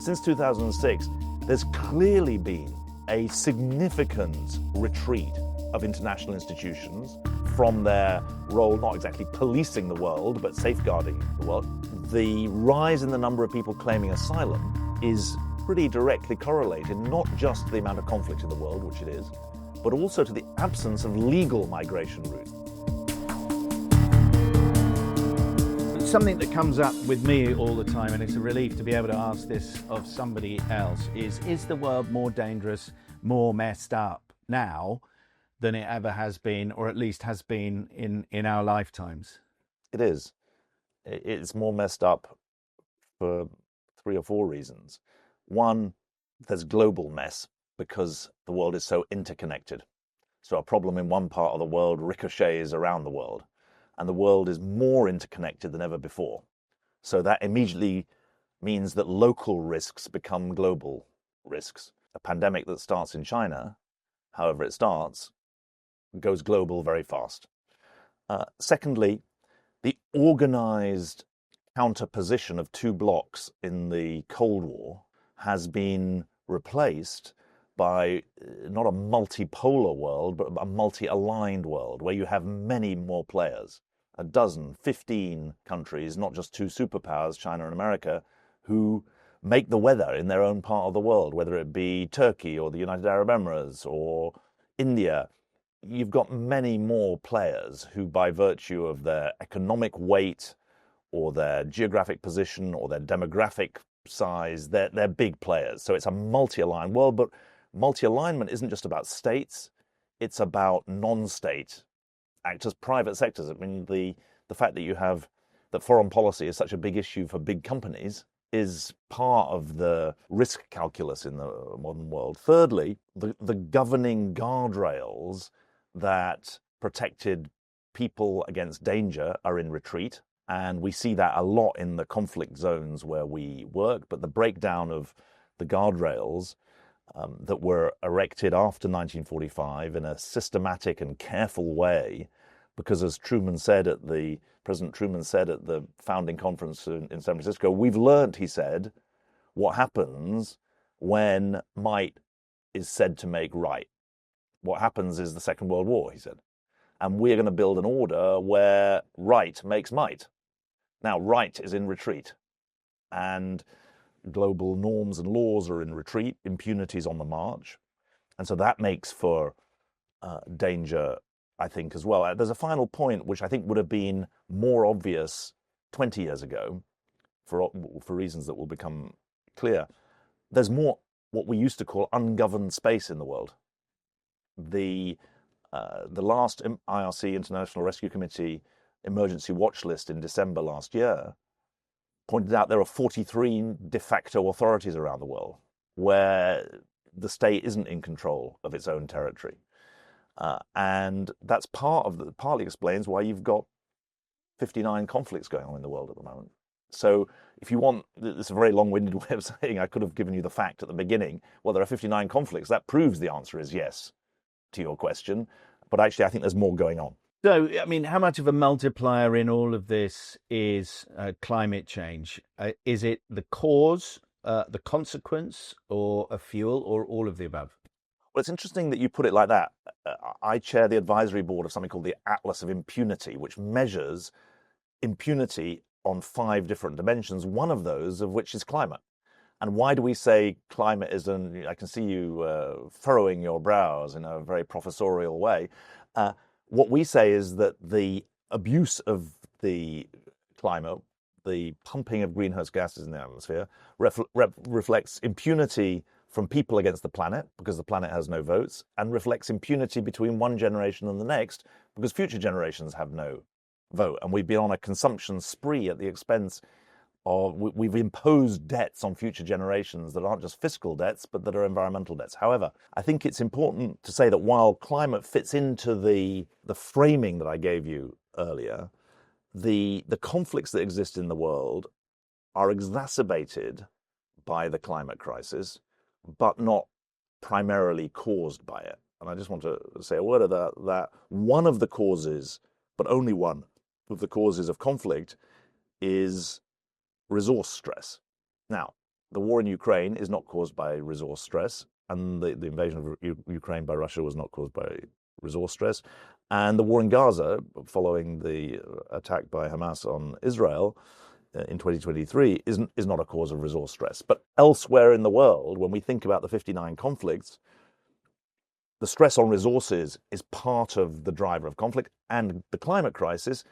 since 2006, there's clearly been a significant retreat of international institutions from their role, not exactly policing the world, but safeguarding the world. The rise in the number of people claiming asylum is pretty directly correlated, not just to the amount of conflict in the world, which it is, but also to the absence of legal migration routes. Something that comes up with me all the time, and it's a relief to be able to ask this of somebody else, is the world more dangerous, more messed up now than it ever has been, or at least has been in our lifetimes? It is. It's more messed up for 3 or 4 reasons. One, there's global mess because the world is so interconnected. So a problem in one part of the world ricochets around the world. And the world is more interconnected than ever before. So that immediately means that local risks become global risks. A pandemic that starts in China, however it starts, goes global very fast. Secondly, the organized counterposition of 2 blocks in the Cold War has been replaced by not a multipolar world, but a multi-aligned world where you have many more players. 12, 15 countries, not just 2 superpowers, China and America, who make the weather in their own part of the world, whether it be Turkey or the United Arab Emirates or India. You've got many more players who, by virtue of their economic weight or their geographic position or their demographic size, they're big players. So it's a multi-aligned world, but multi-alignment isn't just about states, it's about non-state actors, private sectors. I mean, the fact that foreign policy is such a big issue for big companies is part of the risk calculus in the modern world. Thirdly, the governing guardrails that protected people against danger are in retreat. And we see that a lot in the conflict zones where we work. But the breakdown of the guardrails that were erected after 1945 in a systematic and careful way, because as President Truman said at the founding conference in San Francisco, we've learned, he said, what happens when might is said to make right. What happens is the Second World War, he said. And we're going to build an order where right makes might. Now, right is in retreat. And global norms and laws are in retreat, impunity is on the march. And so that makes for danger, I think, as well. There's a final point which I think would have been more obvious 20 years ago for reasons that will become clear. There's more what we used to call ungoverned space in the world. The last IRC, International Rescue Committee, emergency watch list in December last year pointed out there are 43 de facto authorities around the world where the state isn't in control of its own territory. And that's partly explains why you've got 59 conflicts going on in the world at the moment. So if you want, this is a very long-winded way of saying I could have given you the fact at the beginning, well, there are 59 conflicts. That proves the answer is yes to your question. But actually, I think there's more going on. So, I mean, how much of a multiplier in all of this is climate change? Is it the cause, the consequence, or a fuel, or all of the above? Well, it's interesting that you put it like that. I chair the advisory board of something called the Atlas of Impunity, which measures impunity on 5 different dimensions, one of those of which is climate. And why do we say climate is I can see you furrowing your brows in a very professorial way. What we say is that the abuse of the climate, the pumping of greenhouse gases in the atmosphere, reflects impunity from people against the planet, because the planet has no votes, and reflects impunity between one generation and the next, because future generations have no vote. And we've been on a consumption spree at the expense of, we've imposed debts on future generations that aren't just fiscal debts, but that are environmental debts. However, I think it's important to say that while climate fits into the framing that I gave you earlier, the conflicts that exist in the world are exacerbated by the climate crisis, but not primarily caused by it. And I just want to say a word of that one of the causes, but only one of the causes of conflict, is resource stress. Now, the war in Ukraine is not caused by resource stress, and the invasion of Ukraine by Russia was not caused by resource stress. And the war in Gaza, following the attack by Hamas on Israel in 2023, is not a cause of resource stress. But elsewhere in the world, when we think about the 59 conflicts, the stress on resources is part of the driver of conflict, and the climate crisis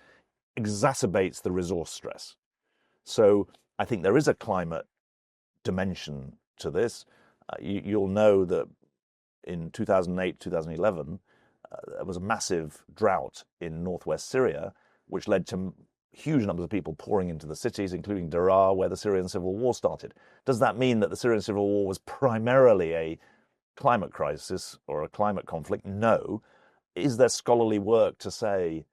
exacerbates the resource stress. So I think there is a climate dimension to this. You'll know that in 2008, 2011, there was a massive drought in northwest Syria, which led to huge numbers of people pouring into the cities, including Daraa, where the Syrian civil war started. Does that mean that the Syrian civil war was primarily a climate crisis or a climate conflict? No. Is there scholarly work to say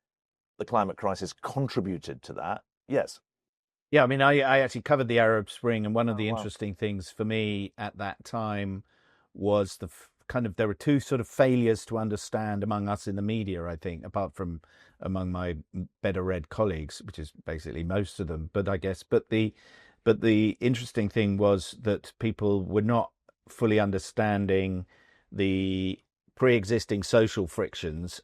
the climate crisis contributed to that? Yes. Yeah, I mean, I actually covered the Arab Spring, and one of the interesting things for me at that time was there were two sort of failures to understand among us in the media, I think, apart from among my better read colleagues, which is basically most of them. But the interesting thing was that people were not fully understanding the pre-existing social frictions.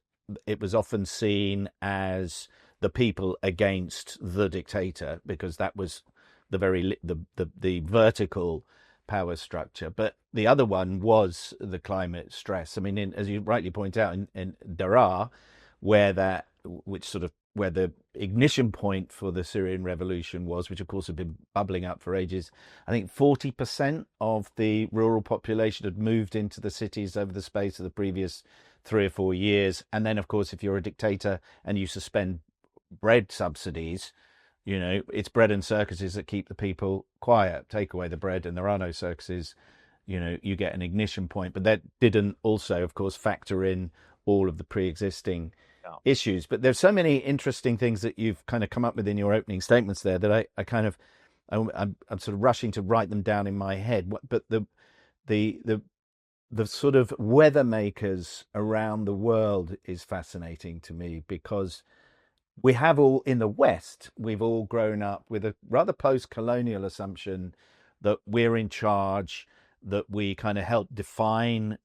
It was often seen as the people against the dictator, because that was the vertical power structure. But the other one was the climate stress. I mean, as you rightly point out, in Daraa, where the ignition point for the Syrian revolution was, which of course had been bubbling up for ages, I think 40% of the rural population had moved into the cities over the space of the previous 3 or 4 years. And then, of course, if you're a dictator and you suspend bread subsidies, it's bread and circuses that keep the people quiet. Take away the bread and there are no circuses, you get an ignition point. But that didn't also, of course, factor in all of the pre-existing issues. But there's so many interesting things that you've kind of come up with in your opening statements there that I'm sort of rushing to write them down in my head. But the sort of weather makers around the world is fascinating to me, because we have all, in the West, we've all grown up with a rather post-colonial assumption that we're in charge, that we kind of help define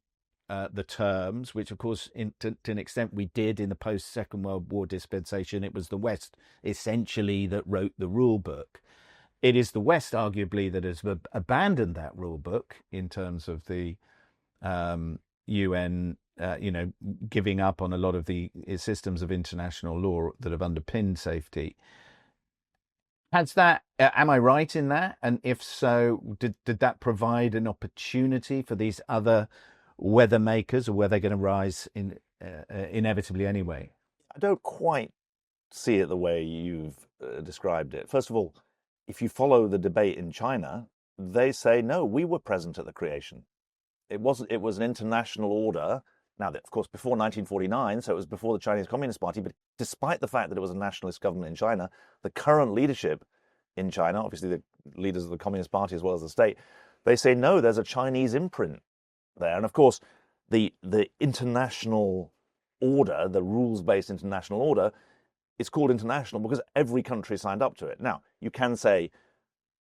the terms, which of course to an extent we did in the post-Second World War dispensation. It was the West essentially that wrote the rule book. It is the West arguably that has abandoned that rule book in terms of the UN giving up on a lot of the systems of international law that have underpinned safety. Am I right in that? And if so, did that provide an opportunity for these other weather makers, or were they going to rise inevitably anyway? I don't quite see it the way you've described it. First of all, if you follow the debate in China, they say, no, we were present at the creation. It was an international order. Now, of course, before 1949, so it was before the Chinese Communist Party, but despite the fact that it was a nationalist government in China, the current leadership in China, obviously the leaders of the Communist Party as well as the state, they say, no, there's a Chinese imprint there. And of course, the international order, the rules-based international order, is called international because every country signed up to it. Now, you can say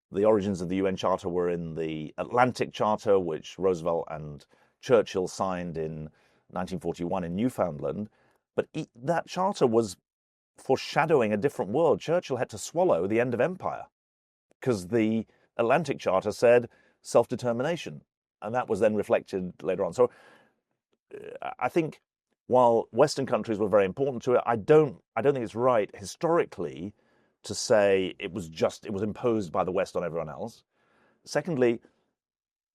the origins of the UN Charter were in the Atlantic Charter, which Roosevelt and Churchill signed in 1941 in Newfoundland, but that charter was foreshadowing a different world. Churchill had to swallow the end of empire because the Atlantic Charter said self-determination, and that was then reflected later on. So I think while Western countries were very important to it, I don't think it's right historically to say it was imposed by the West on everyone else. Secondly,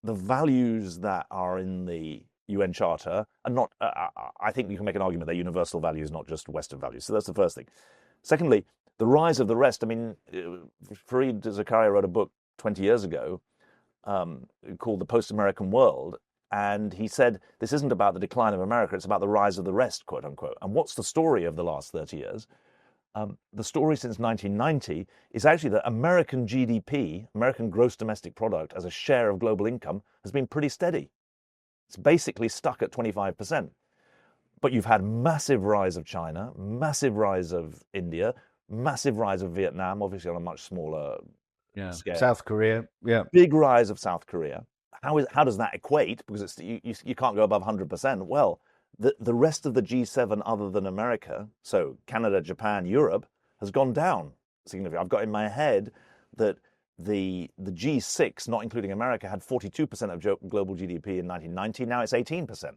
the values that are in the UN Charter are not, I think you can make an argument they're universal values, not just Western values. So that's the first thing. Secondly, the rise of the rest. I mean, Fareed Zakaria wrote a book 20 years ago called The Post-American World, and he said, this isn't about the decline of America, it's about the rise of the rest, quote unquote. And what's the story of the last 30 years? The story since 1990 is actually that American GDP, American gross domestic product, as a share of global income, has been pretty steady. It's basically stuck at 25%. But you've had massive rise of China, massive rise of India, massive rise of Vietnam, obviously on a much smaller Yeah. scale. South Korea. Yeah. Big rise of South Korea. How does that equate? Because you can't go above 100%. Well, the rest of the G7 other than America, so Canada, Japan, Europe, has gone down significantly. I've got in my head that the G6, not including America, had 42% of global GDP in 1990. Now it's 18%.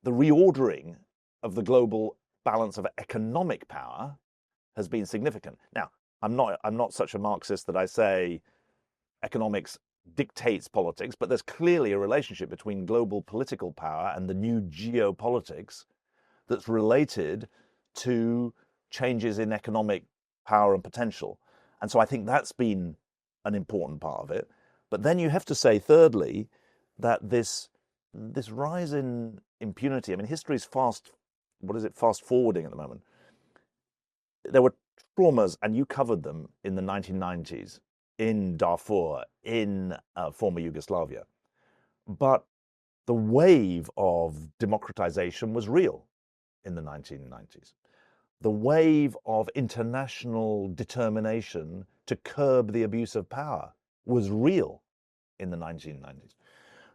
The reordering of the global balance of economic power has been significant. Now, I'm not such a Marxist that I say economics dictates politics, but there's clearly a relationship between global political power and the new geopolitics that's related to changes in economic power and potential. And so I think that's been an important part of it. But then you have to say, thirdly, that this rise in impunity, I mean, history is fast forwarding at the moment. There were traumas, and you covered them in the 1990s, in Darfur, in former Yugoslavia. But the wave of democratization was real in the 1990s. The wave of international determination to curb the abuse of power was real in the 1990s.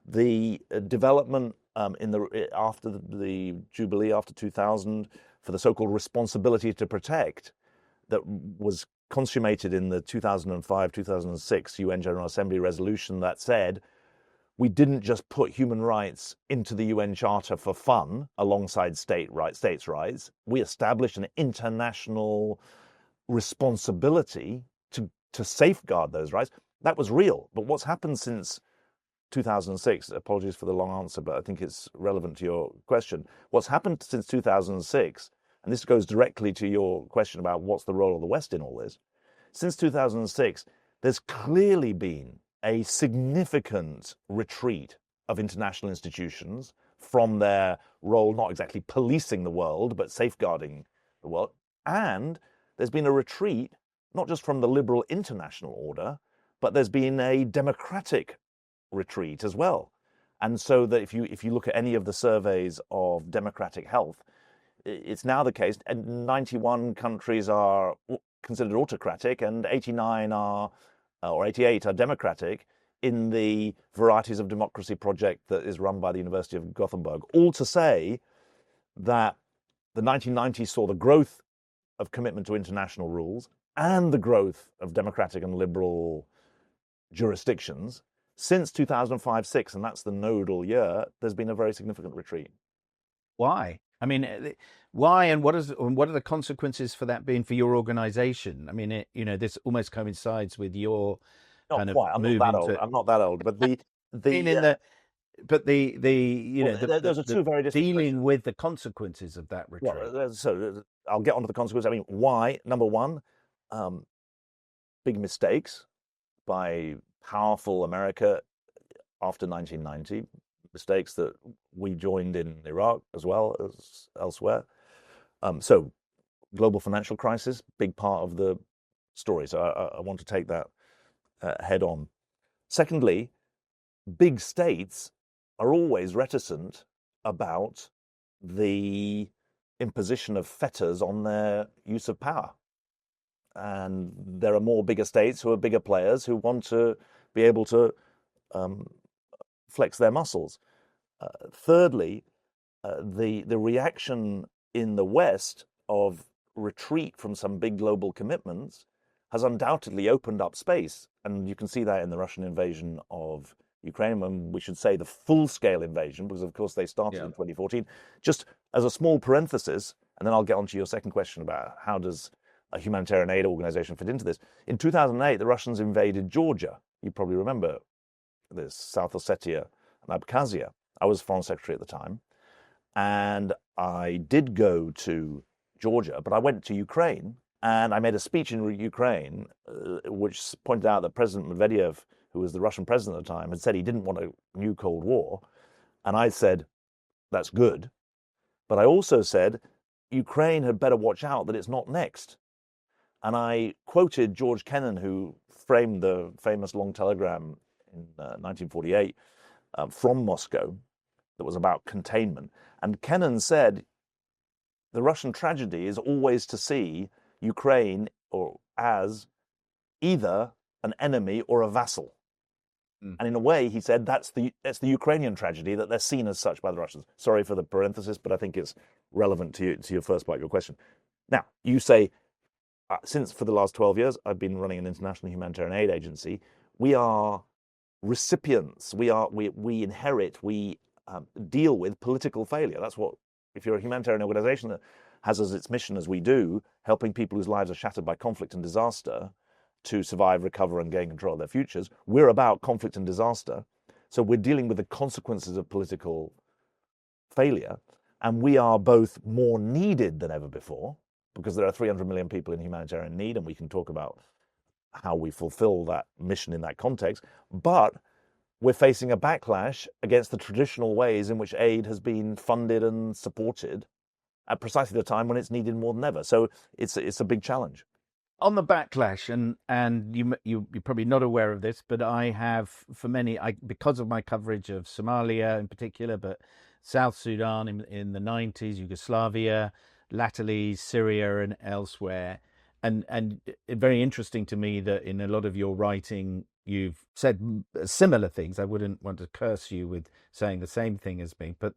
The development after the Jubilee, after 2000, for the so-called responsibility to protect, that was consummated in the 2005-2006 UN General Assembly resolution that said we didn't just put human rights into the UN Charter for fun alongside states' rights. We established an international responsibility to safeguard those rights. That was real. But what's happened since 2006, apologies for the long answer, but I think it's relevant to your question. What's happened since 2006, and this goes directly to your question about what's the role of the West in all this, since 2006, there's clearly been a significant retreat of international institutions from their role, not exactly policing the world, but safeguarding the world. And there's been a retreat, not just from the liberal international order, but there's been a democratic retreat as well. And so that if you look at any of the surveys of democratic health, it's now the case, and 91 countries are considered autocratic, and 89 are, or 88 are democratic in the Varieties of Democracy project that is run by the University of Gothenburg. All to say that the 1990s saw the growth of commitment to international rules and the growth of democratic and liberal jurisdictions. Since 2005-06, and that's the nodal year, there's been a very significant retreat. Why? I mean, why, and what are the consequences for that being for your organization? I mean, this almost coincides with your not quite. I'm not that old, but those are two very different dealing questions. with the consequences of that retreat. Well, so I'll get onto the consequences. I mean, why? Number one, big mistakes by powerful America after 1990, mistakes that we joined in Iraq as well as elsewhere. So global financial crisis, big part of the story. So I want to take that head on. Secondly, big states are always reticent about the imposition of fetters on their use of power. And there are more bigger states who are bigger players who want to be able to flex their muscles. Thirdly, the reaction in the West of retreat from some big global commitments has undoubtedly opened up space. And you can see that in the Russian invasion of Ukraine, and we should say the full-scale invasion, because of course they started in 2014. Just as a small parenthesis, and then I'll get on to your second question about how does a humanitarian aid organization fit into this. In 2008, the Russians invaded Georgia. You probably remember this, South Ossetia and Abkhazia. I was Foreign Secretary at the time, and I did go to Georgia, but I went to Ukraine, and I made a speech in Ukraine, which pointed out that President Medvedev, who was the Russian president at the time, had said he didn't want a new Cold War. And I said, that's good. But I also said, Ukraine had better watch out that it's not next. And I quoted George Kennan, who framed the famous long telegram in 1948 from Moscow that was about containment. And Kennan said, the Russian tragedy is always to see Ukraine as either an enemy or a vassal. And in a way, he said that's the Ukrainian tragedy, that they're seen as such by the Russians. Sorry for the parenthesis, but I think it's relevant to your first part of your question. Now, you say, since for the last 12 years, I've been running an international humanitarian aid agency. We are recipients. We inherit. We deal with political failure. That's what, if you're a humanitarian organization that has as its mission, as we do, helping people whose lives are shattered by conflict and disaster to survive, recover, and gain control of their futures. We're about conflict and disaster. So we're dealing with the consequences of political failure. And we are both more needed than ever before, because there are 300 million people in humanitarian need, and we can talk about how we fulfill that mission in that context. But we're facing a backlash against the traditional ways in which aid has been funded and supported at precisely the time when it's needed more than ever. So it's a big challenge. On the backlash, and you're probably not aware of this, but I have, for many, because of my coverage of Somalia in particular, but South Sudan in the 90s, Yugoslavia, latterly Syria and elsewhere, and very interesting to me that in a lot of your writing you've said similar things. I wouldn't want to curse you with saying the same thing as me, but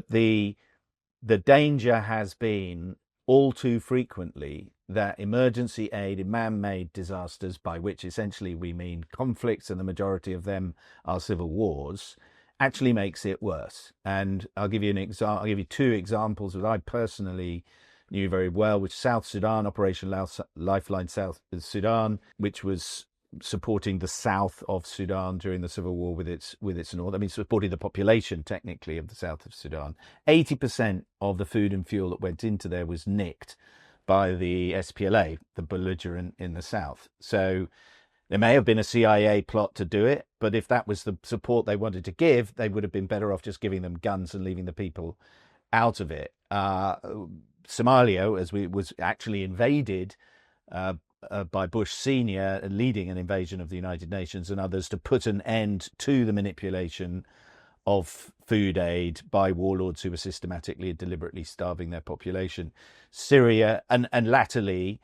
the danger has been all too frequently that emergency aid in man-made disasters, by which essentially we mean conflicts, and the majority of them are civil wars, actually makes it worse. And I'll give you an example. I'll give you two examples that I personally knew very well, which South Sudan, Operation Lifeline South Sudan, which was supporting the south of Sudan during the civil war with its north. I mean, supporting the population technically of the south of Sudan. 80% of the food and fuel that went into there was nicked by the SPLA, the belligerent in the south. So there may have been a CIA plot to do it, but if that was the support they wanted to give, they would have been better off just giving them guns and leaving the people out of it. Somalia, as was actually invaded by Bush Senior, leading an invasion of the United Nations and others to put an end to the manipulation of food aid by warlords who were systematically and deliberately starving their population. Syria, and latterly,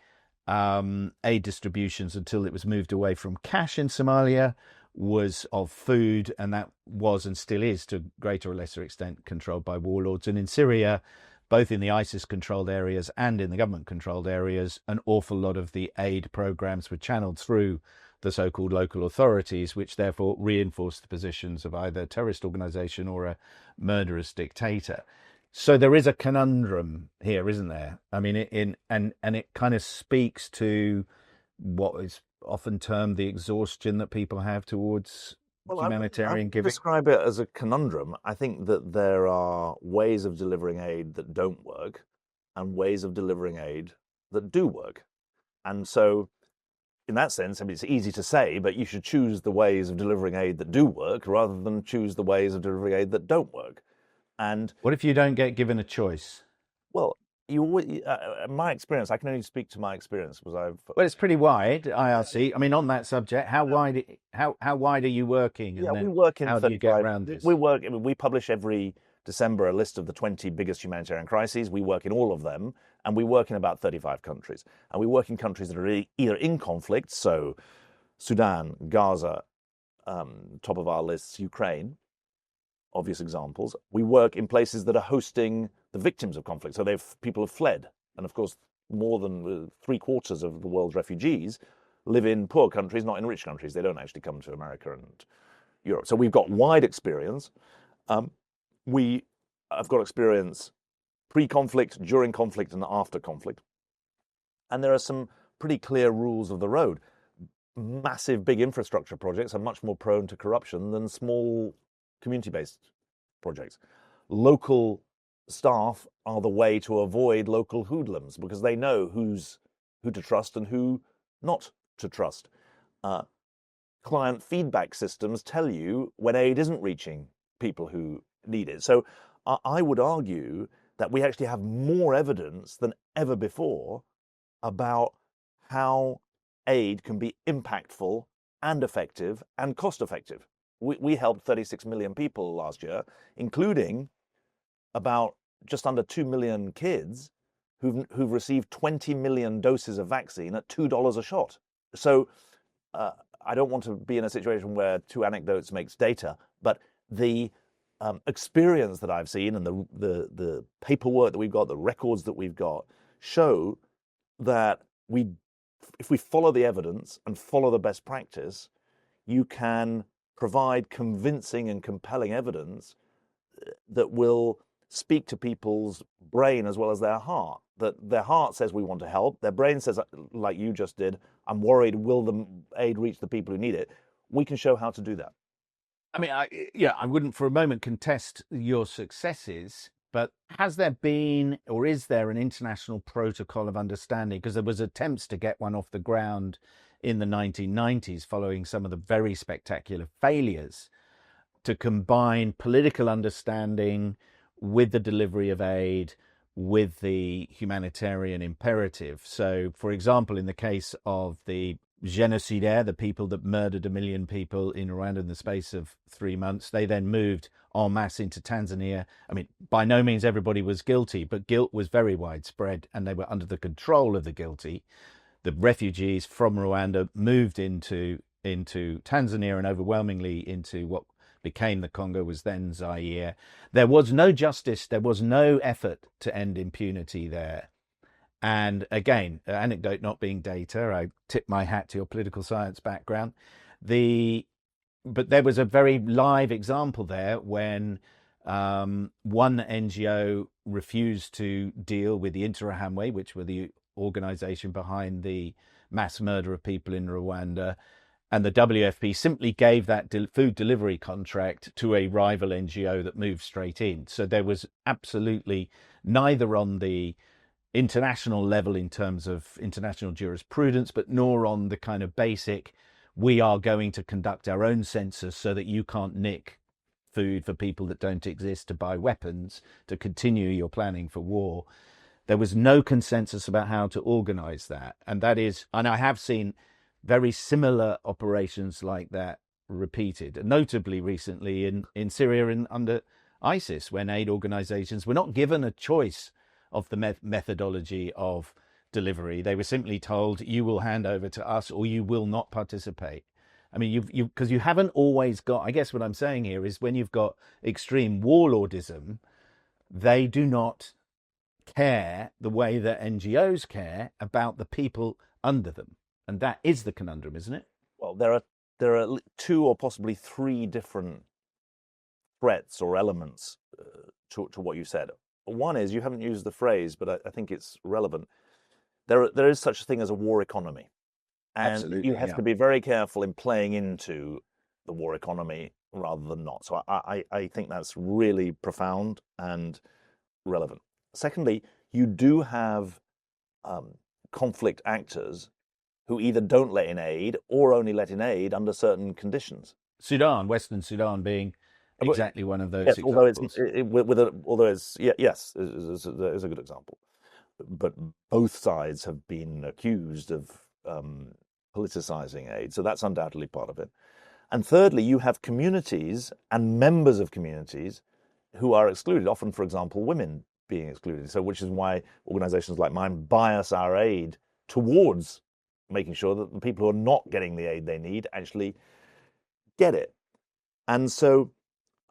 aid distributions until it was moved away from cash in Somalia was of food, and that was and still is to greater or lesser extent controlled by warlords. And in Syria, both in the ISIS-controlled areas and in the government-controlled areas, an awful lot of the aid programs were channeled through the so-called local authorities, which therefore reinforced the positions of either a terrorist organization or a murderous dictator. So there is a conundrum here, isn't there? I mean, it kind of speaks to what is often termed the exhaustion that people have towards humanitarian giving. Describe it as a conundrum. I think that there are ways of delivering aid that don't work and ways of delivering aid that do work. And so in that sense, I mean, it's easy to say, but you should choose the ways of delivering aid that do work rather than choose the ways of delivering aid that don't work. And what if you don't get given a choice? Well, my experience, I can only speak to my experience, because well, it's pretty wide, IRC. I mean, on that subject, how wide are you working? Yeah, we work in. How do you get around this? We publish every December a list of the 20 biggest humanitarian crises. We work in all of them, and we work in about 35 countries. And we work in countries that are either in conflict, so Sudan, Gaza, top of our lists, Ukraine, obvious examples. We work in places that are hosting the victims of conflict. So people have fled. And of course, more than 3/4 of the world's refugees live in poor countries, not in rich countries. They don't actually come to America and Europe. So we've got wide experience. We have got experience pre-conflict, during conflict, and after conflict. And there are some pretty clear rules of the road. Massive, big infrastructure projects are much more prone to corruption than small community-based projects. Local staff are the way to avoid local hoodlums, because they know who to trust and who not to trust. Client feedback systems tell you when aid isn't reaching people who need it. So I would argue that we actually have more evidence than ever before about how aid can be impactful and effective and cost-effective. We helped 36 million people last year, including about just under 2 million kids who've received 20 million doses of vaccine at $2 a shot. So I don't want to be in a situation where two anecdotes makes data, but the experience that I've seen and the paperwork that we've got, the records that we've got, show that if we follow the evidence and follow the best practice, you can provide convincing and compelling evidence that will speak to people's brain as well as their heart. That their heart says we want to help, their brain says, like you just did, I'm worried, will the aid reach the people who need it? We can show how to do that. I mean, I wouldn't for a moment contest your successes, but has there been, or is there, an international protocol of understanding? Because there was attempts to get one off the ground in the 1990s following some of the very spectacular failures to combine political understanding with the delivery of aid, with the humanitarian imperative. So, for example, in the case of the genocidaires, the people that murdered 1 million people in Rwanda in the space of 3 months, they then moved en masse into Tanzania. I mean, by no means everybody was guilty, but guilt was very widespread and they were under the control of the guilty. The refugees from Rwanda moved into Tanzania and overwhelmingly into what became the Congo, was then Zaire. There was no justice, there was no effort to end impunity there. And again, anecdote not being data, I tip my hat to your political science background. But there was a very live example there when one NGO refused to deal with the Interahamwe, which were the organization behind the mass murder of people in Rwanda. And the WFP simply gave that food delivery contract to a rival NGO that moved straight in. So there was absolutely neither on the international level in terms of international jurisprudence, but nor on the kind of basic, we are going to conduct our own census so that you can't nick food for people that don't exist to buy weapons to continue your planning for war. There was no consensus about how to organize that. And I have seen very similar operations like that repeated, notably recently in Syria under ISIS, when aid organizations were not given a choice of the methodology of delivery. They were simply told, you will hand over to us or you will not participate. I mean, because you haven't always got, I guess what I'm saying here is when you've got extreme warlordism, they do not care the way that NGOs care about the people under them. And that is the conundrum, isn't it? Well, there are 2 or possibly 3 different threats or elements to what you said. One is, you haven't used the phrase, but I think it's relevant. There is such a thing as a war economy. And absolutely, you have to be very careful in playing into the war economy rather than not. So I think that's really profound and relevant. Secondly, you do have conflict actors who either don't let in aid or only let in aid under certain conditions. Western Sudan being exactly one of those yes, examples. Although it's yes, is a good example. But both sides have been accused of politicizing aid, so that's undoubtedly part of it. And thirdly, you have communities and members of communities who are excluded, often, for example, women being excluded. So which is why organizations like mine bias our aid towards making sure that the people who are not getting the aid they need actually get it. And so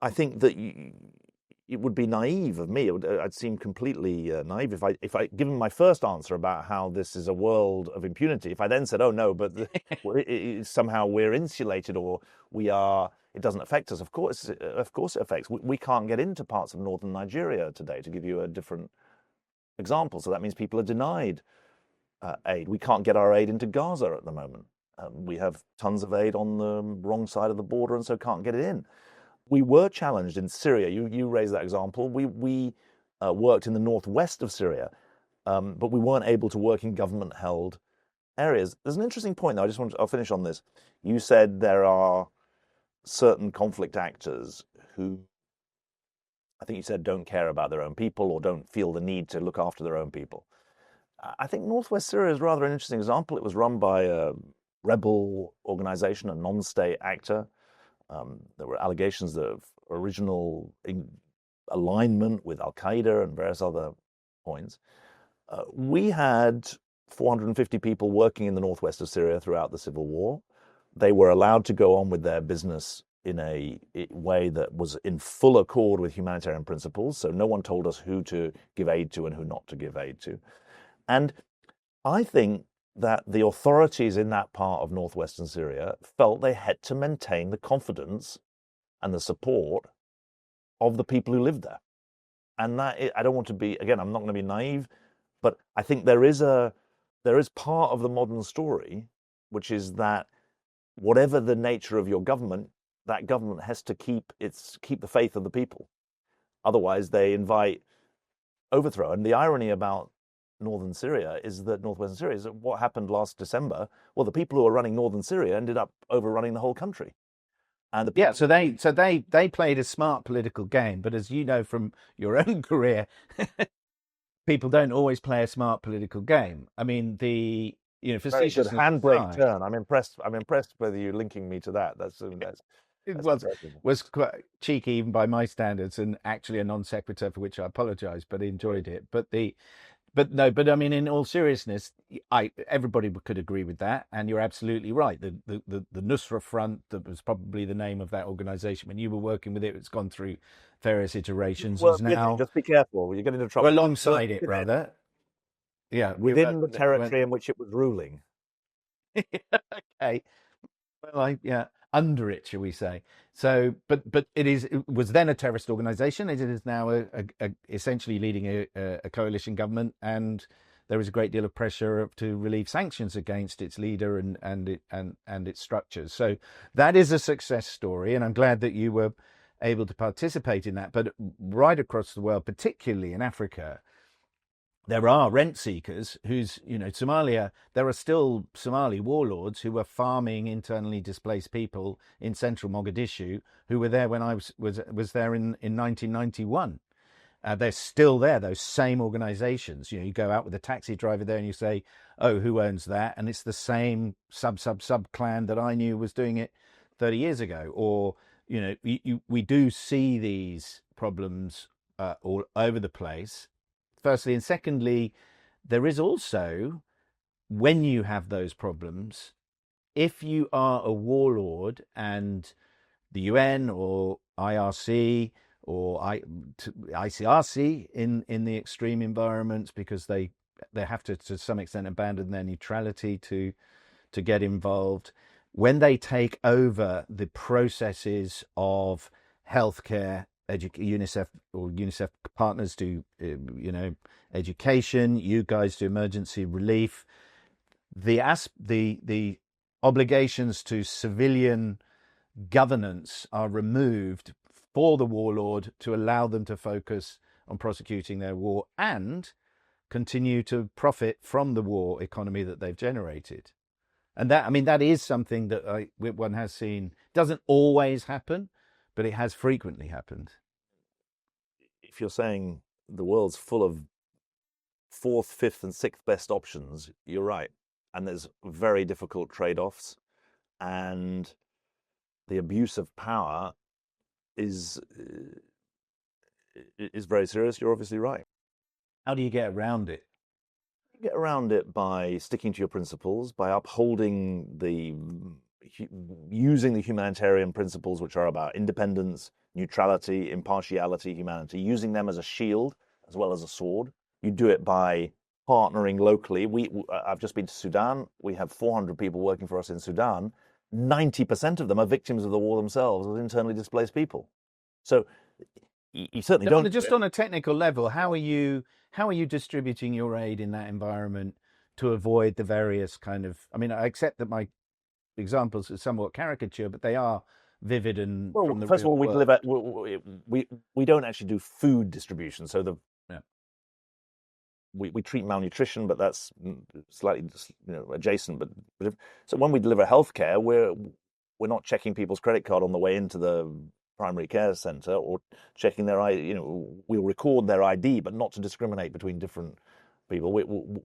I think that it would be naive of me. I'd seem completely naive if I, given my first answer about how this is a world of impunity, if I then said, "Oh no, but somehow we're insulated or it doesn't affect us." Of course it affects. We can't get into parts of northern Nigeria today, to give you a different example. So that means people are denied aid. We can't get our aid into Gaza at the moment. We have tons of aid on the wrong side of the border, and so can't get it in. We were challenged in Syria. You raised that example. We worked in the northwest of Syria, but we weren't able to work in government-held areas. There's an interesting point, though. I'll finish on this. You said there are certain conflict actors who, I think you said, don't care about their own people or don't feel the need to look after their own people. I think northwest Syria is rather an interesting example. It was run by a rebel organization, a non-state actor. There were allegations of original alignment with Al-Qaeda and various other points. We had 450 people working in the northwest of Syria throughout the civil war. They were allowed to go on with their business in a way that was in full accord with humanitarian principles. So no one told us who to give aid to and who not to give aid to. And I think that the authorities in that part of northwestern Syria felt they had to maintain the confidence and the support of the people who lived there. And that, I don't want to be, again, I'm not going to be naive, but I think there is part of the modern story, which is that whatever the nature of your government, that government has to keep the faith of the people. Otherwise, they invite overthrow. And the irony about northern Syria is that northwestern Syria is that what happened last December. Well, the people who were running northern Syria ended up overrunning the whole country. And so they played a smart political game. But as you know from your own career, people don't always play a smart political game. I mean, facetious handbrake turn. I'm impressed with you linking me to that. It was quite cheeky even by my standards, and actually a non sequitur for which I apologise, but enjoyed it. But I mean, in all seriousness, everybody could agree with that, and you're absolutely right. The Nusra Front, that was probably the name of that organisation when you were working with it. It's gone through various iterations. Well, now just be careful. You're getting into trouble. Alongside it, rather. Yeah, within the territory in which it was ruling. Okay. Well, under it, shall we say? So, but it was then a terrorist organisation. It is now essentially leading a coalition government, and there is a great deal of pressure to relieve sanctions against its leader and its structures. So that is a success story, and I'm glad that you were able to participate in that. But right across the world, particularly in Africa, there are rent seekers Somalia, there are still Somali warlords who were farming internally displaced people in central Mogadishu who were there when I was there in 1991. They're still there, those same organizations. You go out with a taxi driver there and you say, oh, who owns that? And it's the same sub clan that I knew was doing it 30 years ago. Or, we do see these problems all over the place. Firstly, and secondly, there is also, when you have those problems, if you are a warlord and the UN or IRC or ICRC in the extreme environments, because they have to some extent abandon their neutrality to get involved, when they take over the processes of healthcare, UNICEF partners do, education. You guys do emergency relief. The obligations to civilian governance are removed for the warlord to allow them to focus on prosecuting their war and continue to profit from the war economy that they've generated. And that is something that one has seen. Doesn't always happen, but it has frequently happened. If you're saying the world's full of fourth, fifth, and sixth best options, you're right. And there's very difficult trade-offs, and the abuse of power is very serious. You're obviously right. How do you get around it? You get around it by sticking to your principles, by upholding using the humanitarian principles, which are about independence, neutrality, impartiality, humanity, using them as a shield as well as a sword. You do it by partnering locally. I've just been to Sudan. We have 400 people working for us in Sudan. 90% of them are victims of the war themselves as internally displaced people. So you certainly don't. Just on a technical level, how are you distributing your aid in that environment to avoid the various kind of? I mean, I accept that my examples are somewhat caricature, but they are vivid and from the first real of all, we don't actually do food distribution. So we treat malnutrition, but that's slightly adjacent. But so when we deliver healthcare, we're not checking people's credit card on the way into the primary care center or checking their ID. We'll record their ID, but not to discriminate between different people.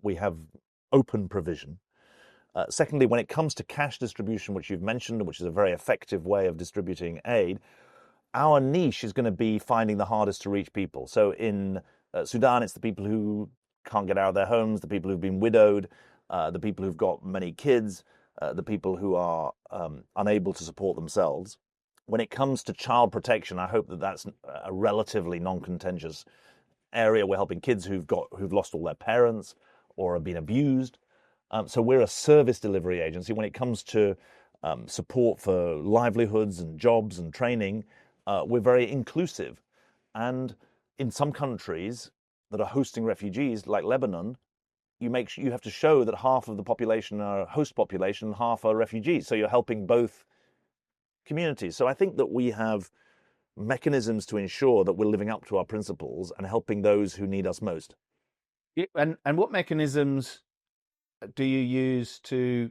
We have open provision. Secondly, when it comes to cash distribution, which you've mentioned, which is a very effective way of distributing aid, our niche is going to be finding the hardest to reach people. So in Sudan, it's the people who can't get out of their homes, the people who've been widowed, the people who've got many kids, the people who are unable to support themselves. When it comes to child protection, I hope that that's a relatively non-contentious area. We're helping kids who've lost all their parents or have been abused. So we're a service delivery agency. When it comes to support for livelihoods and jobs and training, we're very inclusive. And in some countries that are hosting refugees, like Lebanon, you have to show that half of the population are host population, half are refugees. So you're helping both communities. So I think that we have mechanisms to ensure that we're living up to our principles and helping those who need us most. And what mechanisms do you use to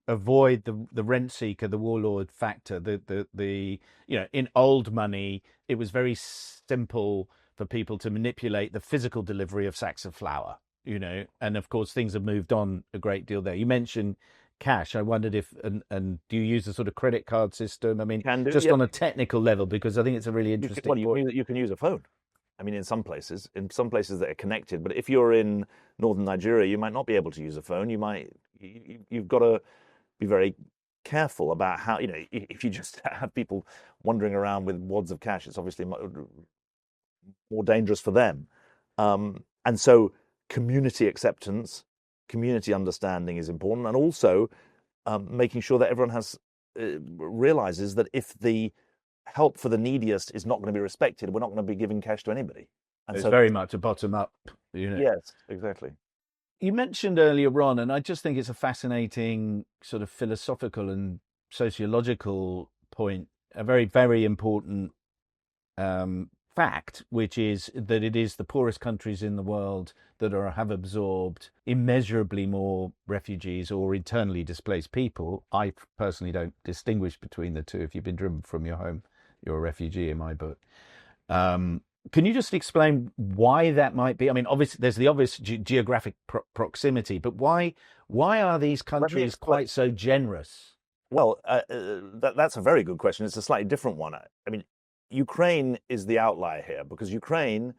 avoid the rent seeker, the warlord factor? The in old money, it was very simple for people to manipulate the physical delivery of sacks of flour, and of course things have moved on a great deal there. You mentioned cash. I wondered if, and do you use a sort of credit card system? I mean, just on a technical level, because I think it's a really interesting point. You can use a phone. I mean, in some places that are connected, but if you're in northern Nigeria, you might not be able to use a phone. You've got to be very careful about how, if you just have people wandering around with wads of cash, it's obviously more dangerous for them. And so community acceptance, community understanding is important, and also making sure that everyone realizes that if the help for the neediest is not going to be respected, we're not going to be giving cash to anybody. And it's very much a bottom up. Yes, exactly. You mentioned earlier on, and I just think it's a fascinating sort of philosophical and sociological point, a very, very important fact, which is that it is the poorest countries in the world that have absorbed immeasurably more refugees or internally displaced people. I personally don't distinguish between the two. If you've been driven from your home, you're a refugee in my book. Can you just explain why that might be? I mean, obviously, there's the obvious geographic proximity, but why are these countries quite so generous? Well, that's a very good question. It's a slightly different one. I mean, Ukraine is the outlier here because Ukraine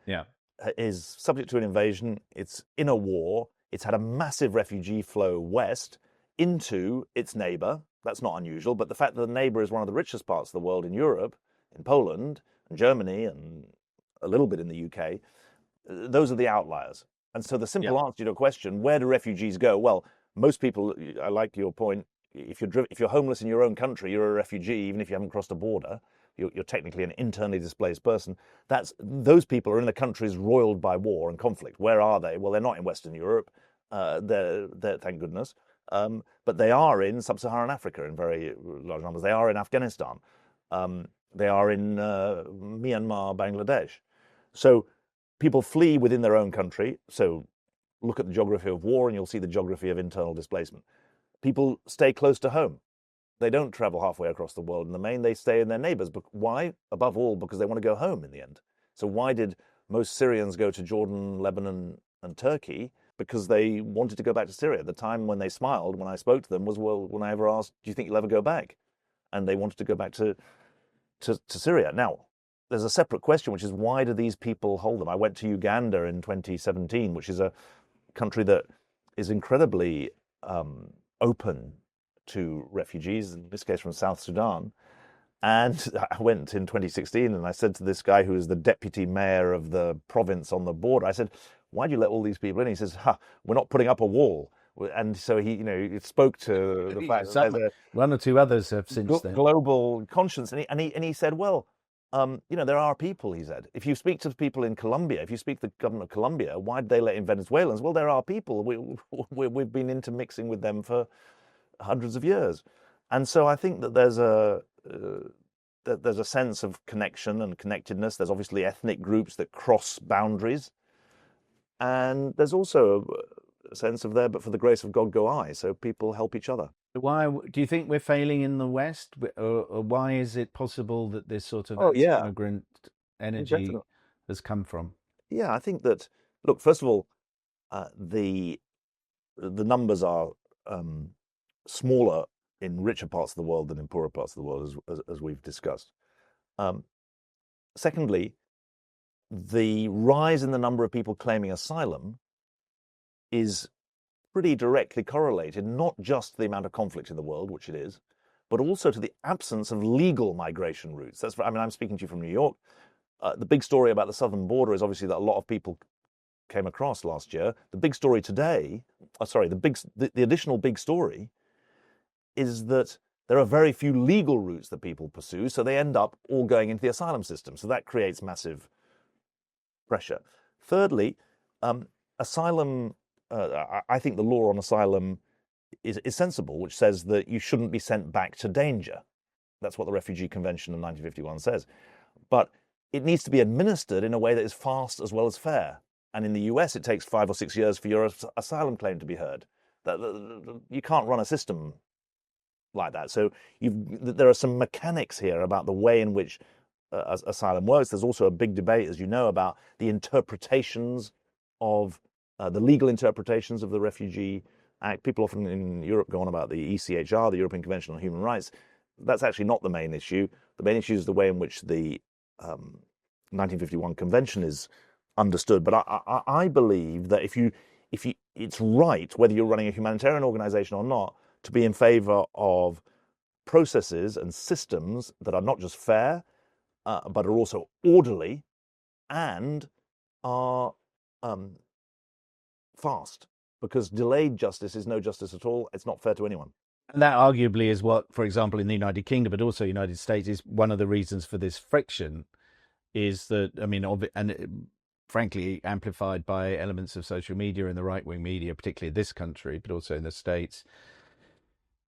is subject to an invasion. It's in a war. It's had a massive refugee flow west into its neighbor. That's not unusual. But the fact that the neighbor is one of the richest parts of the world in Europe, in Poland and Germany and a little bit in the UK, those are the outliers. And so the simple answer to your question, where do refugees go? Well, most people, I like your point, if you're homeless in your own country, you're a refugee, even if you haven't crossed a border. You're technically an internally displaced person. Those people are in the countries roiled by war and conflict. Where are they? Well, they're not in Western Europe. They're thank goodness. But they are in sub-Saharan Africa in very large numbers. They are in Afghanistan. They are in Myanmar, Bangladesh. So people flee within their own country. So look at the geography of war and you'll see the geography of internal displacement. People stay close to home. They don't travel halfway across the world in the main. They stay in their neighbors. But why? Above all, because they want to go home in the end. So why did most Syrians go to Jordan, Lebanon, and Turkey? Because they wanted to go back to Syria. The time when they smiled when I spoke to them was, well, when I ever asked, do you think you'll ever go back? And they wanted to go back to Syria. Now, there's a separate question, which is why do these people hold them? I went to Uganda in 2017, which is a country that is incredibly open to refugees, in this case from South Sudan. And I went in 2016 and I said to this guy who is the deputy mayor of the province on the border, I said, why do you let all these people in? He says, we're not putting up a wall. And so he spoke to the fact that one or two others have since then. Global conscience. And he said, well, there are people, he said. If you speak to people in Colombia, if you speak to the government of Colombia, why did they let in Venezuelans? Well, there are people. We've been intermixing with them for hundreds of years. And so I think that there's a sense of connection and connectedness. There's obviously ethnic groups that cross boundaries. And there's also a sense of there, but for the grace of God go I. So people help each other. Why do you think we're failing in the West? Or why is it possible that this sort of immigrant energy has come from? Yeah, I think that, look, first of all, the numbers are smaller in richer parts of the world than in poorer parts of the world, as we've discussed. Secondly, the rise in the number of people claiming asylum is pretty directly correlated not just to the amount of conflict in the world, which it is, but also to the absence of legal migration routes. I'm speaking to you from New York. The big story about the southern border is obviously that a lot of people came across last year. The big story today, the additional big story is that there are very few legal routes that people pursue, so they end up all going into the asylum system. So that creates massive pressure. Thirdly, asylum, I think the law on asylum is sensible, which says that you shouldn't be sent back to danger. That's what the Refugee Convention of 1951 says. But it needs to be administered in a way that is fast as well as fair. And in the US, it takes 5 or 6 years for your asylum claim to be heard. You can't run a system like that. So there are some mechanics here about the way in which asylum works. There's also a big debate, as you know, about the interpretations of the legal interpretations of the Refugee Act. People often in Europe go on about the ECHR, the European Convention on Human Rights. That's actually not the main issue. The main issue is the way in which the 1951 Convention is understood. But I believe that if you, it's right, whether you're running a humanitarian organization or not, to be in favor of processes and systems that are not just fair, but are also orderly and are fast. Because delayed justice is no justice at all. It's not fair to anyone. And that arguably is what, for example, in the United Kingdom, but also United States, is one of the reasons for this friction. Is that, frankly, amplified by elements of social media and the right-wing media, particularly in this country, but also in the States,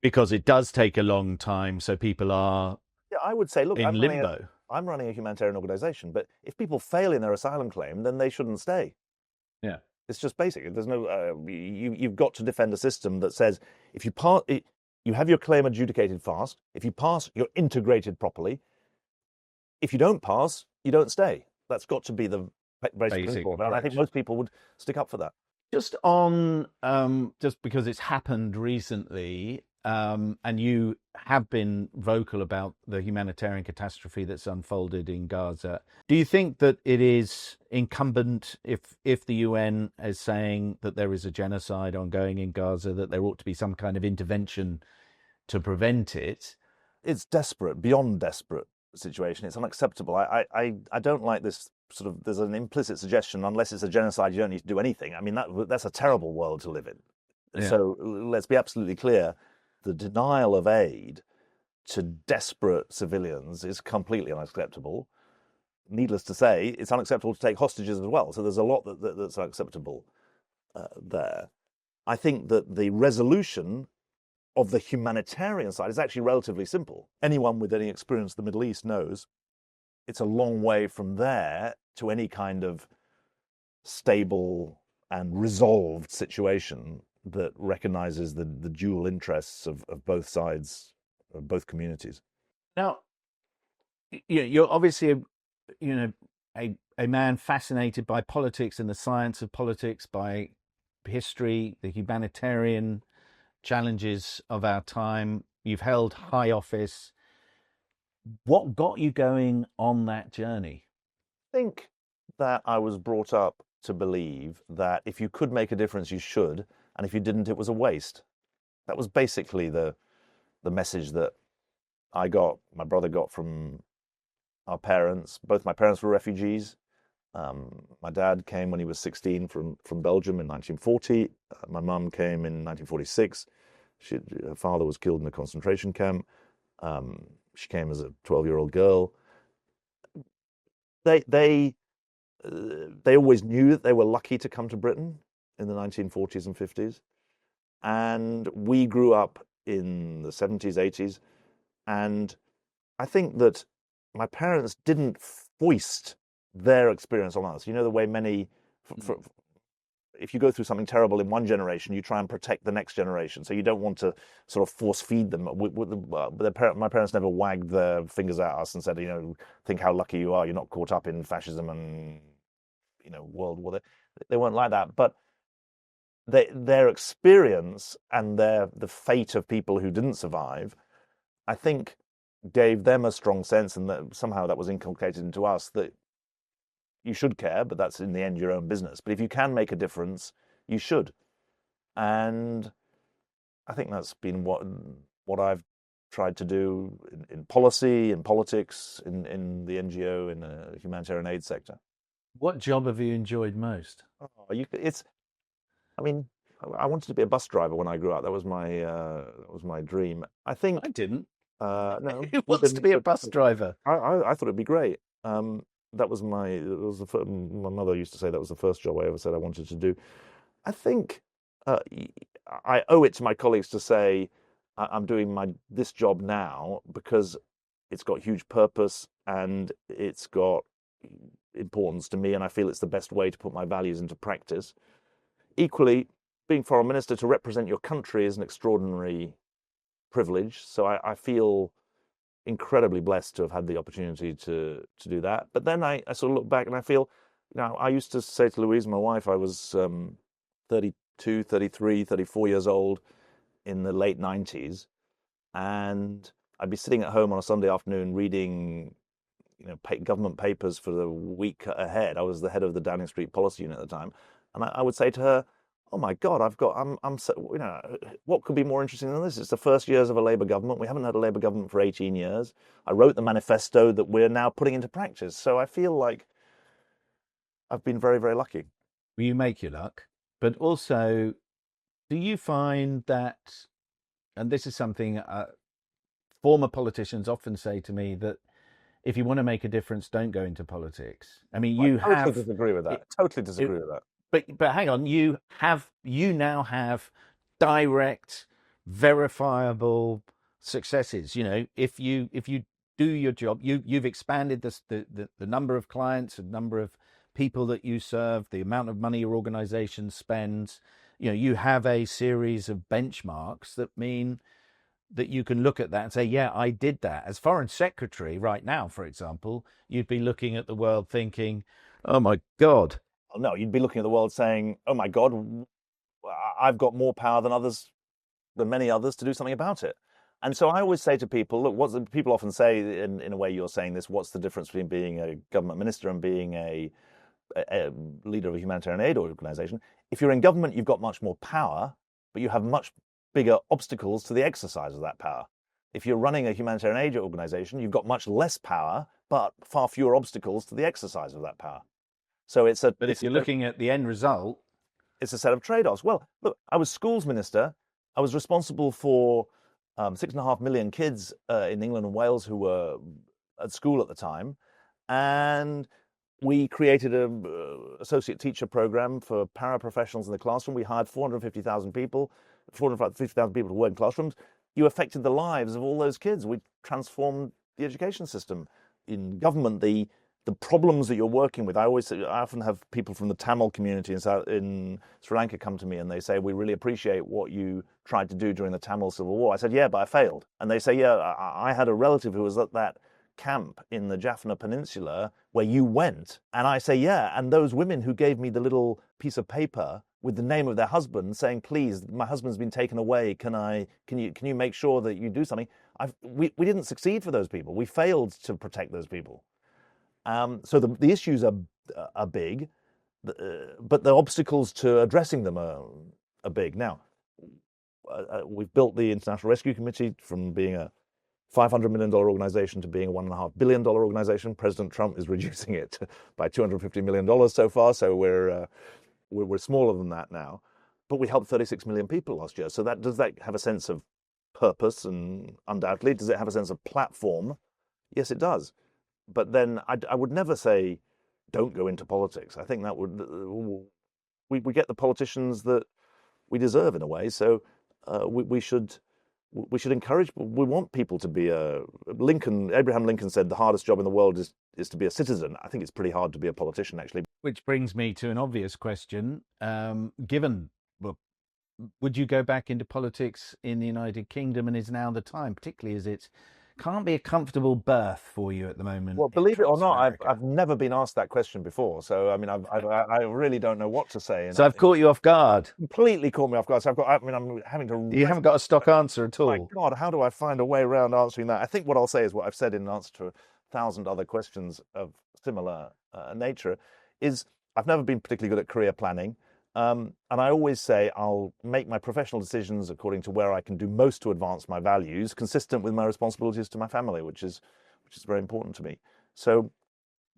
because it does take a long time. So people are I would say, look, in limbo. I'm running a humanitarian organization, but if people fail in their asylum claim, then they shouldn't stay. Yeah. It's just basic. There's no. You've got to defend a system that says if you pass, you have your claim adjudicated fast. If you pass, you're integrated properly. If you don't pass, you don't stay. That's got to be the basic principle. And I think most people would stick up for that. Just on, just because it's happened recently, and you have been vocal about the humanitarian catastrophe that's unfolded in Gaza. Do you think that it is incumbent, if the UN is saying that there is a genocide ongoing in Gaza, that there ought to be some kind of intervention to prevent it? It's desperate, beyond desperate situation. It's unacceptable. I don't like this sort of, there's an implicit suggestion, unless it's a genocide, you don't need to do anything. I mean, that's a terrible world to live in. Yeah. So let's be absolutely clear. The denial of aid to desperate civilians is completely unacceptable. Needless to say, it's unacceptable to take hostages as well. So there's a lot that's unacceptable there. I think that the resolution of the humanitarian side is actually relatively simple. Anyone with any experience in the Middle East knows it's a long way from there to any kind of stable and resolved situation that recognizes the dual interests of both sides, of both communities. Now, you're obviously a man fascinated by politics and the science of politics, by history, the humanitarian challenges of our time. You've held high office. What got you going on that journey? I think that I was brought up to believe that if you could make a difference, you should. And if you didn't, it was a waste. That was basically the message that I got, my brother got from our parents. Both my parents were refugees. My dad came when he was 16 from Belgium in 1940. My mum came in 1946. Her father was killed in a concentration camp. She came as a 12-year-old girl. They always knew that they were lucky to come to Britain in the 1940s and 50s. And we grew up in the 70s, 80s. And I think that my parents didn't foist their experience on us. You know, the way many, if you go through something terrible in one generation, you try and protect the next generation. So you don't want to sort of force feed them. My parents never wagged their fingers at us and said, think how lucky you are. You're not caught up in fascism and, World War. They weren't like that. But their experience and the fate of people who didn't survive, I think, gave them a strong sense, and that somehow that was inculcated into us, that you should care, but that's in the end your own business. But if you can make a difference, you should. And I think that's been what I've tried to do in policy, in politics, in the NGO, in the humanitarian aid sector. What job have you enjoyed most? Oh, I mean, I wanted to be a bus driver when I grew up. That was my dream. I think I didn't. no, Who you wants to didn't, be a but bus driver? I thought it'd be great. That was my mother used to say that was the first job I ever said I wanted to do. I think uh, I owe it to my colleagues to say I'm doing this job now because it's got huge purpose and it's got importance to me, and I feel it's the best way to put my values into practice. Equally, being foreign minister to represent your country is an extraordinary privilege. So I feel incredibly blessed to have had the opportunity to do that. But then I sort of look back and I feel, I used to say to Louise, my wife, I was 32, 33, 34 years old in the late 90s. And I'd be sitting at home on a Sunday afternoon reading, government papers for the week ahead. I was the head of the Downing Street policy unit at the time. And I would say to her, oh my God, I'm so, what could be more interesting than this? It's the first years of a Labour government. We haven't had a Labour government for 18 years. I wrote the manifesto that we're now putting into practice. So I feel like I've been very, very lucky. You make your luck, but also, do you find that, and this is something former politicians often say to me, that if you want to make a difference, don't go into politics. I mean, I totally disagree with that. Totally disagree with that. But hang on, you now have direct, verifiable successes. If you do your job, you've expanded the number of clients, the number of people that you serve, the amount of money your organization spends. You have a series of benchmarks that mean that you can look at that and say, yeah, I did that. As Foreign Secretary right now, for example, you'd be looking at the world thinking, oh my God. No, you'd be looking at the world saying, oh my God, I've got more power than many others to do something about it. And so I always say to people, look, people often say, in a way you're saying this, what's the difference between being a government minister and being a leader of a humanitarian aid organization? If you're in government, you've got much more power, but you have much bigger obstacles to the exercise of that power. If you're running a humanitarian aid organization, you've got much less power, but far fewer obstacles to the exercise of that power. So But if you're looking at the end result, it's a set of trade-offs. Well, look, I was schools minister. I was responsible for 6.5 million kids in England and Wales who were at school at the time, and we created a associate teacher program for paraprofessionals in the classroom. We hired 450,000 people to work in classrooms. You affected the lives of all those kids. We transformed the education system. In government, the problems that you're working with, I often have people from the Tamil community in Sri Lanka come to me and they say, we really appreciate what you tried to do during the Tamil Civil War. I said, yeah, but I failed. And they say, yeah, I had a relative who was at that camp in the Jaffna Peninsula where you went. And I say, yeah, and those women who gave me the little piece of paper with the name of their husband saying, please, my husband's been taken away. Can you make sure that you do something? We didn't succeed for those people. We failed to protect those people. So the issues are big, but the obstacles to addressing them are big. Now, we've built the International Rescue Committee from being a $500 million organization to being a $1.5 billion organization. President Trump is reducing it by $250 million so far, so we're smaller than that now. But we helped 36 million people last year. So does that have a sense of purpose? And undoubtedly, does it have a sense of platform? Yes, it does. But then I would never say, don't go into politics. I think that we get the politicians that we deserve in a way. So we should encourage. We want people to be Abraham Lincoln said the hardest job in the world is to be a citizen. I think it's pretty hard to be a politician, actually. Which brings me to an obvious question. Would you go back into politics in the United Kingdom, and is now the time, particularly as it can't be a comfortable berth for you at the moment? Well, believe it or not, I've never been asked that question before. So I mean, I really don't know what to say. So I've caught you off guard. Completely caught me off guard. So I'm having to. You haven't got a stock answer at all. My God, how do I find a way around answering that? I think what I'll say is what I've said in answer to 1,000 other questions of similar nature. Is I've never been particularly good at career planning. And I always say I'll make my professional decisions according to where I can do most to advance my values, consistent with my responsibilities to my family, which is very important to me. So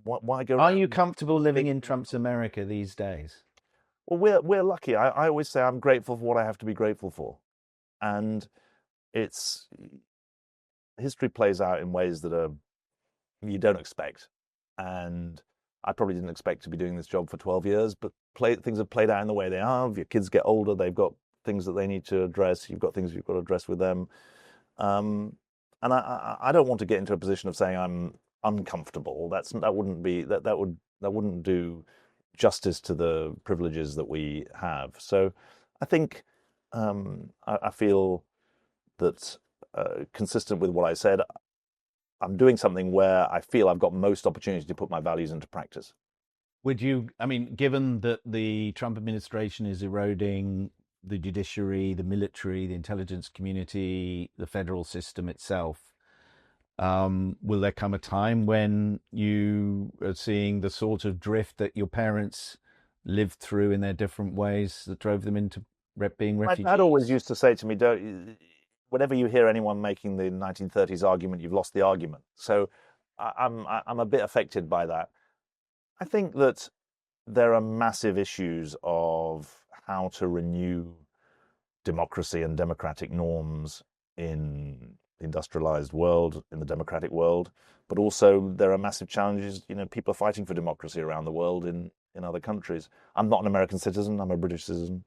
why go Are you around? comfortable living in Trump's America these days? Well, we're lucky. I always say I'm grateful for what I have to be grateful for, and it's history plays out in ways that are you don't expect. And I probably didn't expect to be doing this job for 12 years, but things have played out in the way they are. Your kids get older, they've got things that they need to address. You've got things you've got to address with them. And I don't want to get into a position of saying I'm uncomfortable. That wouldn't do justice to the privileges that we have. So I think I feel that consistent with what I said, I'm doing something where I feel I've got most opportunity to put my values into practice. Would you, I mean, given that the Trump administration is eroding the judiciary, the military, the intelligence community, the federal system itself, will there come a time when you are seeing the sort of drift that your parents lived through in their different ways that drove them into being My refugees? dad always used to say to me, whenever you hear anyone making the 1930s argument, you've lost the argument. So I'm a bit affected by that. I think that there are massive issues of how to renew democracy and democratic norms in the industrialized world, in the democratic world, but also there are massive challenges. People are fighting for democracy around the world in other countries. I'm not an American citizen, I'm a British citizen.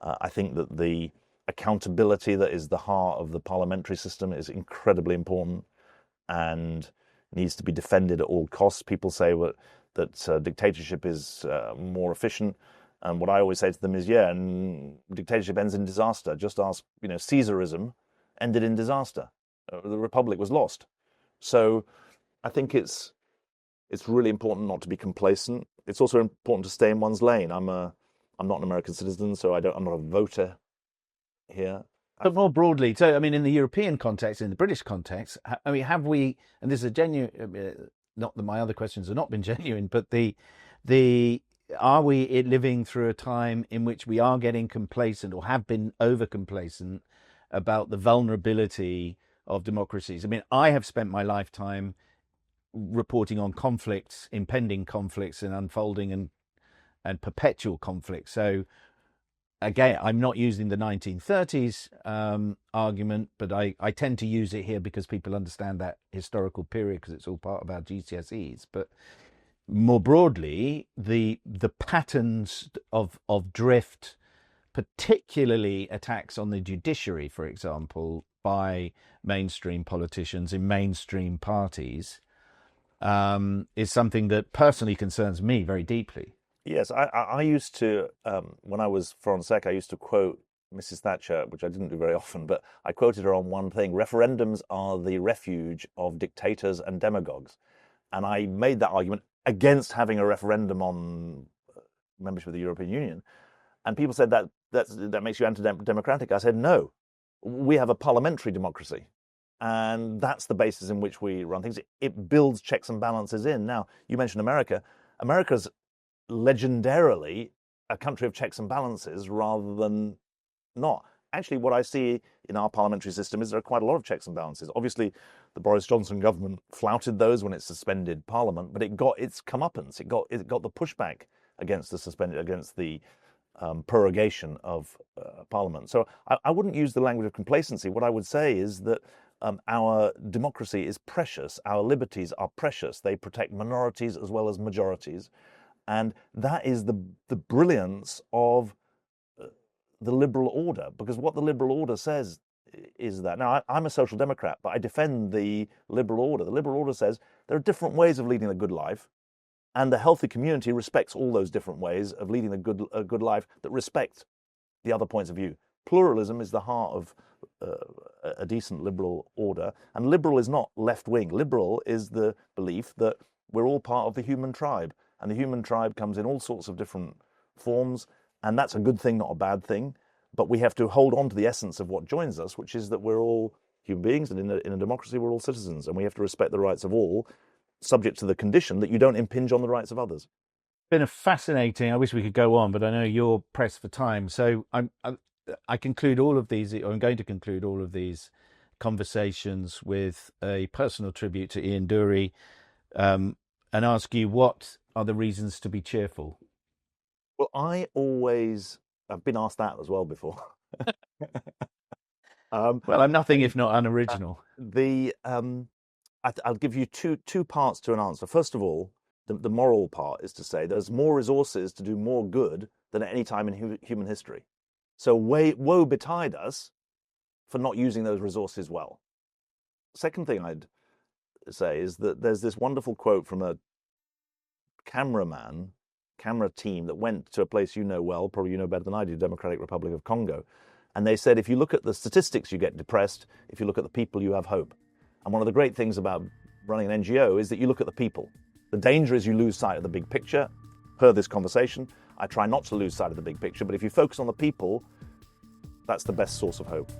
I think that the accountability that is the heart of the parliamentary system is incredibly important and needs to be defended at all costs. People say that dictatorship is more efficient. And what I always say to them is, yeah, and dictatorship ends in disaster. Just ask, Caesarism ended in disaster. The Republic was lost. So I think it's really important not to be complacent. It's also important to stay in one's lane. I'm not an American citizen, so I'm not a voter here. But more broadly, so I mean, in the European context, in the British context, I mean, have we? And this is a genuine. Not that my other questions have not been genuine, but are we living through a time in which we are getting complacent or have been over complacent about the vulnerability of democracies? I mean, I have spent my lifetime reporting on conflicts, impending conflicts, and unfolding and perpetual conflicts. So again, I'm not using the 1930s argument, but I tend to use it here because people understand that historical period because it's all part of our GCSEs. But more broadly, the patterns of drift, particularly attacks on the judiciary, for example, by mainstream politicians in mainstream parties, is something that personally concerns me very deeply. Yes, I used to, when I was Foreign Sec, I used to quote Mrs. Thatcher, which I didn't do very often, but I quoted her on one thing: referendums are the refuge of dictators and demagogues. And I made that argument against having a referendum on membership of the European Union. And people said that makes you anti-democratic. I said, no, we have a parliamentary democracy. And that's the basis in which we run things. It builds checks and balances in. Now, you mentioned America. America's legendarily a country of checks and balances rather than not. Actually, what I see in our parliamentary system is there are quite a lot of checks and balances. Obviously, the Boris Johnson government flouted those when it suspended Parliament, but it got its comeuppance. It got the pushback against the prorogation of Parliament. So I wouldn't use the language of complacency. What I would say is that our democracy is precious. Our liberties are precious. They protect minorities as well as majorities. And that is the brilliance of the liberal order, because what the liberal order says is that. Now, I'm a social democrat, but I defend the liberal order. The liberal order says there are different ways of leading a good life, and the healthy community respects all those different ways of leading a good life that respect the other points of view. Pluralism is the heart of a decent liberal order, and liberal is not left-wing. Liberal is the belief that we're all part of the human tribe. And the human tribe comes in all sorts of different forms, and that's a good thing, not a bad thing. But we have to hold on to the essence of what joins us, which is that we're all human beings, and in a democracy, we're all citizens, and we have to respect the rights of all, subject to the condition that you don't impinge on the rights of others. been a fascinating. I wish we could go on, but I know you're pressed for time. So I conclude all of these, or I'm going to conclude all of these conversations with a personal tribute to Ian Dury, and ask you, what are the reasons to be cheerful? Well, I've been asked that as well before. Well, I'm nothing if not unoriginal. I'll give you two parts to an answer. First of all, the moral part is to say there's more resources to do more good than at any time in human history. So woe betide us for not using those resources well. Second thing I'd say is that there's this wonderful quote from a camera team that went to a place you know well, probably you know better than I do, Democratic Republic of Congo. And they said, if you look at the statistics, you get depressed. If you look at the people, you have hope. And one of the great things about running an NGO is that you look at the people. The danger is you lose sight of the big picture. Per this conversation, I try not to lose sight of the big picture, but if you focus on the people, that's the best source of hope.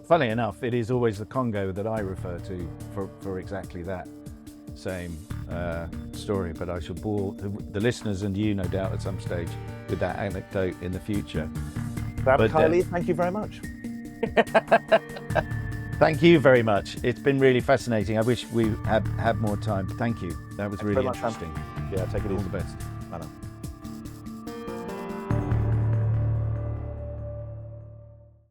Funnily enough, it is always the Congo that I refer to for exactly that same story, but I shall bore the listeners and you, no doubt, at some stage with that anecdote in the future. Kiley, thank you very much. Thank you very much. It's been really fascinating. I wish we had more time. Thank you. That was really interesting. Yeah, take it easy. All the best. Bye now.